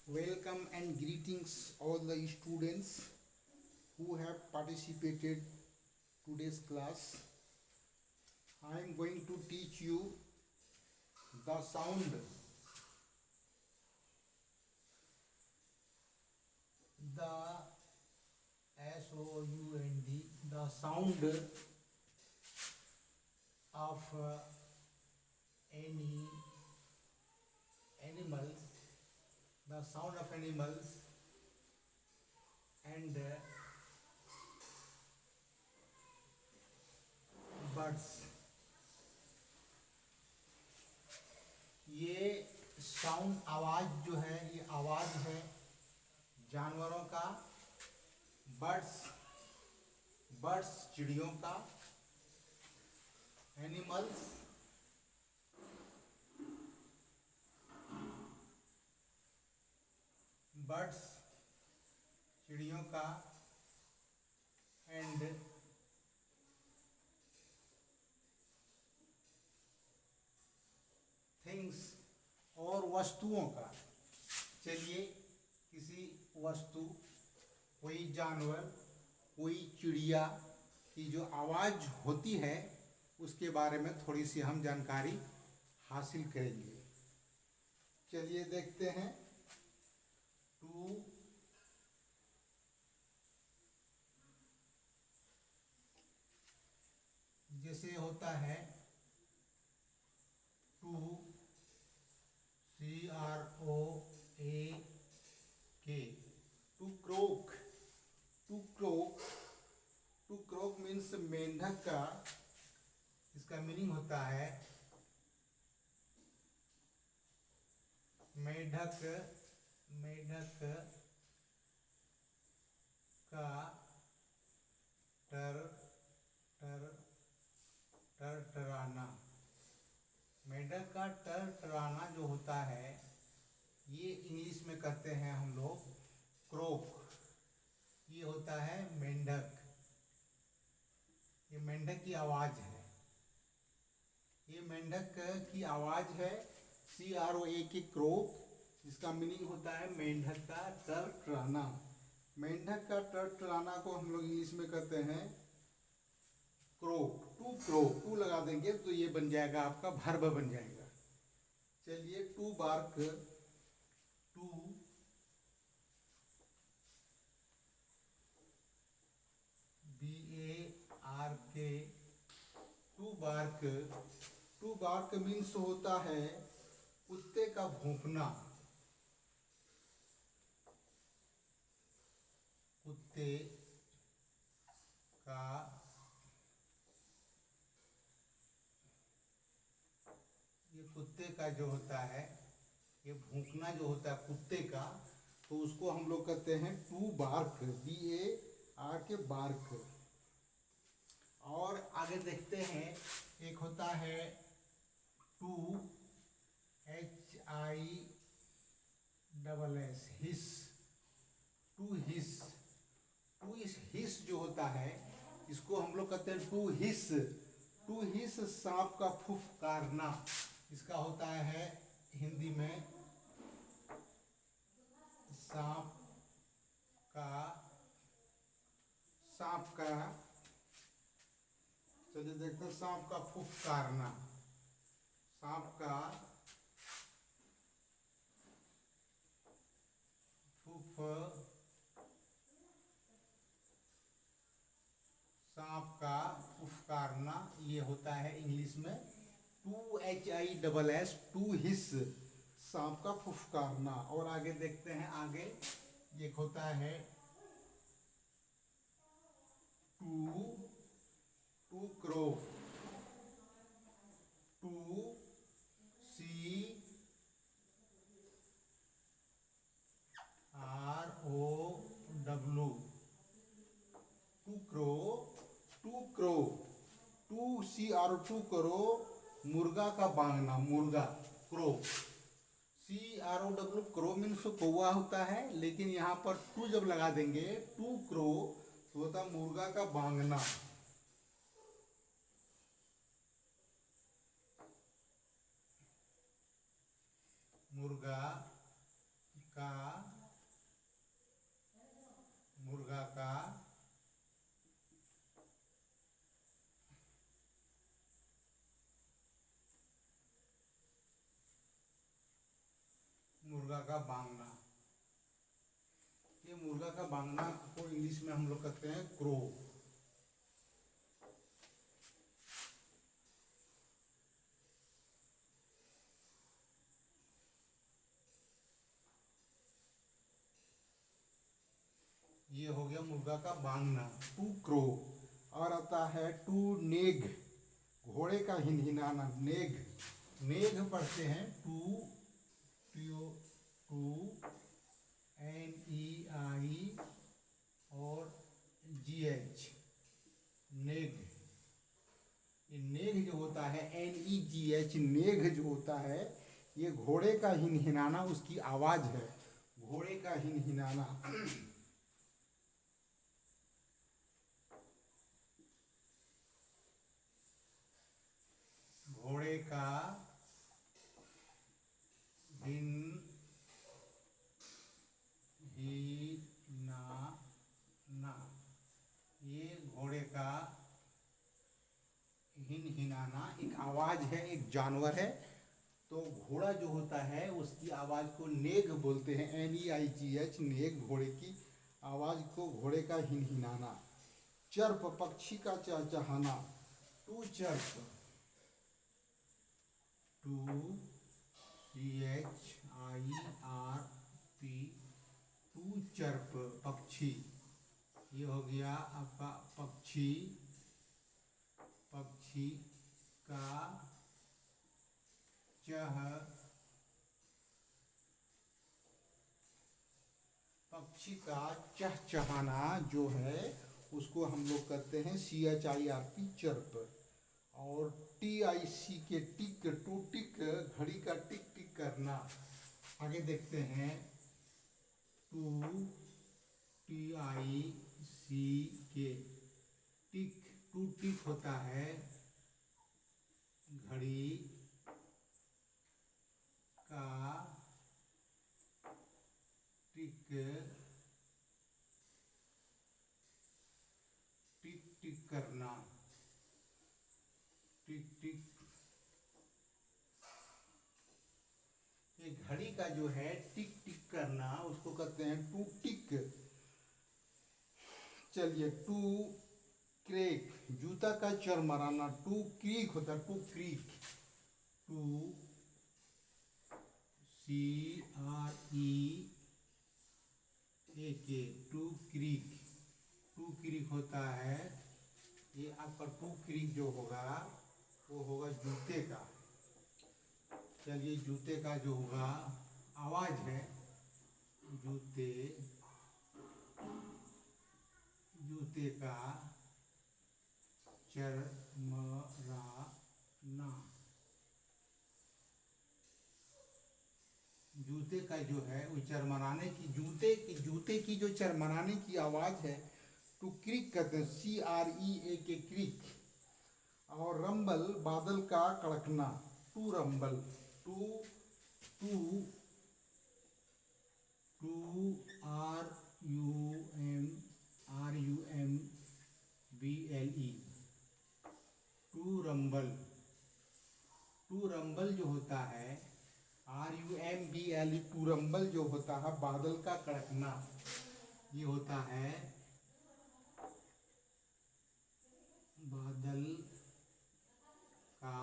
Welcome and greetings all the students who have participated today's class. I am going to teach you the sound, the sound, the sound of any animals, the sound of animals and birds. ये sound आवाज जो है, ये आवाज है जानवरों का, birds birds चिड़ियों का, एनिमल्स बर्ड्स चिड़ियों का एंड थिंग्स और वस्तुओं का। चलिए किसी वस्तु, कोई जानवर, कोई चिड़िया की जो आवाज़ होती है उसके बारे में थोड़ी सी हम जानकारी हासिल करेंगे। चलिए देखते हैं। टू जैसे होता है to, CROAK, to croak. To croak, to croak means मेंढक का, इसका मीनिंग होता है मेढक का टरटराना। मेढक का टरटराना जो होता है ये इंग्लिश में कहते हैं हम लोग क्रोक। ये होता है मेंढक, ये मेंढक की आवाज़ है, ये मेंढक की आवाज़ है। CROAK क्रोक, जिसका मीनिंग होता है मेंढक का टरटराना। मेंढक का टरटराना को हम लोग इंग्लिश में कहते हैं क्रोक। टू क्रोक, टू लगा देंगे तो ये बन जाएगा, आपका वर्ब बन जाएगा। चलिए to bark, to BARK, to bark. To bark means होता है कुत्ते का भौंकना। कुत्ते का ये कुत्ते का जो होता है, ये भौंकना जो होता है कुत्ते का, तो उसको हम लोग कहते हैं टू बार्क, BARK बार्क। और आगे देखते हैं, एक होता है to HISS, hiss. To hiss, to इस हिस जो होता है इसको हम लोग कहते हैं टू हिस। टू हिस सांप का फुफकारना, इसका होता है हिंदी में सांप का। चलिए देखते हैं, सांप का फुफकारना, सांप का फुफकारना, ये होता है इंग्लिश में टू HISS, टू हिस, सांप का फुफकारना। और आगे देखते हैं, आगे एक होता है to crow, to CROW, to crow, to crow, to crow, मुर्गा का बांगना, मुर्गा, क्रो। CROW, क्रो मीन्स कौवा होता है, लेकिन यहाँ पर टू जब लगा देंगे, टू क्रो, तो होता मुर्गा का बांगना। मुर्गा का मुर्गा का मुर्गा का बांगना। ये मुर्गा का बांगना को इंग्लिश में हम लोग कहते हैं क्रो। ये हो गया मुर्गा का बांगना, टू क्रो। और आता है टू नेग, घोड़े का हिनहिनाना, नेग। नेग पढ़ते हैं टू, टू NEI और GH, नेग। ये नेग जो होता है NEGH, नेग जो होता है ये घोड़े का हिनहिनाना, उसकी आवाज है, घोड़े का हिनहिनाना। घोड़े का हिनहिनाना, ये घोड़े का हिनहिनाना एक आवाज है, एक जानवर है। तो घोड़ा जो होता है उसकी आवाज को नेग बोलते हैं, NEIGH, नेग, घोड़े की आवाज को, घोड़े का हिनहिनाना। चर्प, पक्षी का चहचहाना, to chirp, to CHIRP, to chirp, पक्षी। ये हो गया आपका पक्षी, पक्षी का पक्षी का चहचहाना जो है उसको हम लोग कहते हैं CHIRP, चर्प। और TIC के टिक, टू टिक, घड़ी का टिक टिक करना। आगे देखते हैं, टू TIC के टिक, टू टिक होता है घड़ी का टिक, टिक टिक करना, टिक टिक। ये घड़ी का जो है टिक टिक करना उसको कहते हैं टू टिक। चलिए, टू क्रेक, जूता का चरमराना, टू क्रीक होता है, to creak, to CREAK, to creak, to creak होता है। ये आपका टू क्रीक जो होगा वो होगा जूते का। चलिए, जूते का जो होगा आवाज है, जूते, जूते का चरमराना, जूते का जो है वो चरमराने की, जूते की जो चरमराने की आवाज है टू क्रिक कहते हैं, CREAK, क्रिक। और रंबल, बादल का कड़कना, to rumble, to to to RUMBLE, to rumble. To rumble जो होता है RUMBLE, टू रंबल जो होता है बादल का कड़कना, ये होता है बादल का,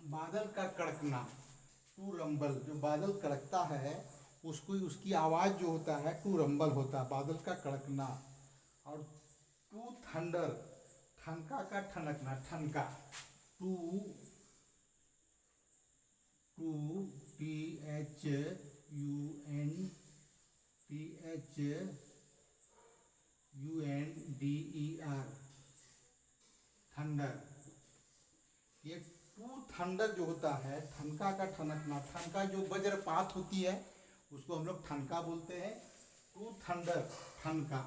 बादल का कड़कना, टू रंबल। जो बादल कड़कता है उसको, उसकी आवाज जो होता है टू रंबल होता है, बादल का कड़कना। और टू थंडर, ठनका का ठनकना, ठनका, टू टू THUNDER, थंडर। ये टू थंडर जो होता है, ठनका का ठनकना, ठनका जो वज्रपात होती है उसको हम लोग ठनका बोलते हैं। टू थंडर, ठनका,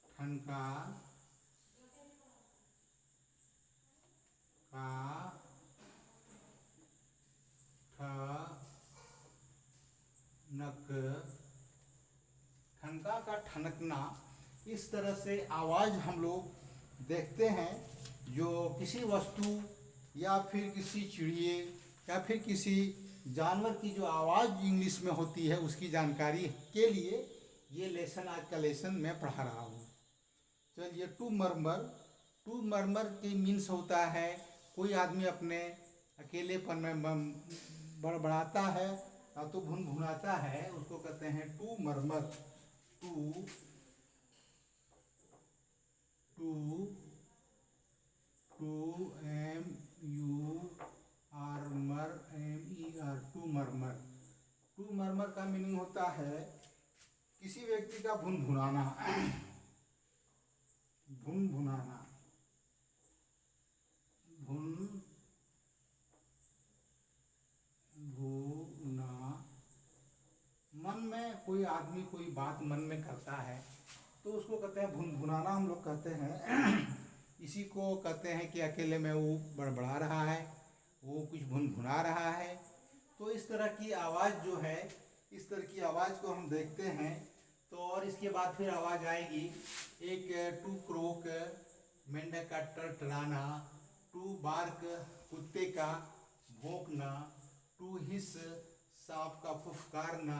ठनका का ठनक, ठनका का ठनकना, इस तरह से आवाज़ हम लोग देखते हैं। जो किसी वस्तु या फिर किसी चिड़िए या फिर किसी जानवर की जो आवाज़ इंग्लिश में होती है उसकी जानकारी के लिए ये लेसन, आज का लेसन मैं पढ़ा रहा हूँ। चलिए, टू मरमर, टू मरमर के मीन्स होता है कोई आदमी अपने अकेलेपन में बड़बड़ाता है या तो भुनभुनाता है, उसको कहते हैं to murmur. To to to M U R mur M E R, to murmur. To murmur का मीनिंग होता है किसी व्यक्ति का भुनभुनाना, भुनभुनाना, भुन भुना, मन में कोई आदमी कोई बात मन में करता है तो उसको कहते हैं भुनभुनाना, हम लोग कहते हैं। इसी को कहते हैं कि अकेले में वो बड़बड़ा रहा है, वो कुछ भुनभुना रहा है। तो इस तरह की आवाज़ जो है, इस तरह की आवाज़ को हम देखते हैं। तो और इसके बाद फिर आवाज़ आएगी एक टू क्रोक, मेंढक का टरटराना, टू बार्क, कुत्ते का भौंकना, टू हिस, सांप का फुफकारना,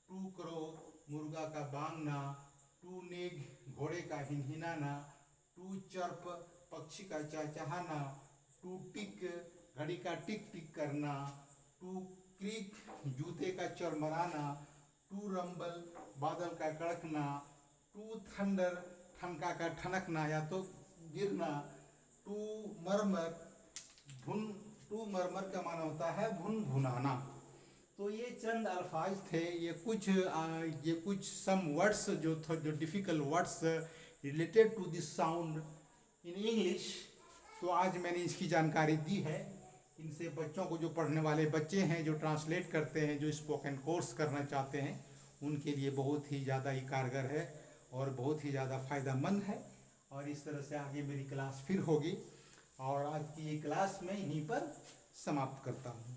टू क्रो, मुर्गा का बांगना, टू नेग, घोड़े का हिनहिनाना, टू चर्प, पक्षी का चहचहाना, टू टिक, घड़ी का टिक टिक करना, टू क्रीक, जूते का चरमराना, टू रंबल, बादल का कड़कना, टू थंडर, ठनका का ठनकना या तो गिरना, टू मरमर, भुन, टू मरमर का माना होता है भुन भुनाना। तो ये चंद अल्फाज थे, ये कुछ सम वर्ड्स जो difficult words related to this sound in English. तो आज मैंने इसकी जानकारी दी है। इनसे बच्चों को, जो पढ़ने वाले बच्चे हैं, जो ट्रांसलेट करते हैं, जो स्पोकन कोर्स करना चाहते हैं, उनके लिए बहुत ही ज़्यादा ही कारगर है और बहुत ही ज़्यादा फ़ायदेमंद है। और इस तरह से आगे मेरी क्लास फिर होगी और आज की ये क्लास मैं यहीं पर समाप्त करता हूँ।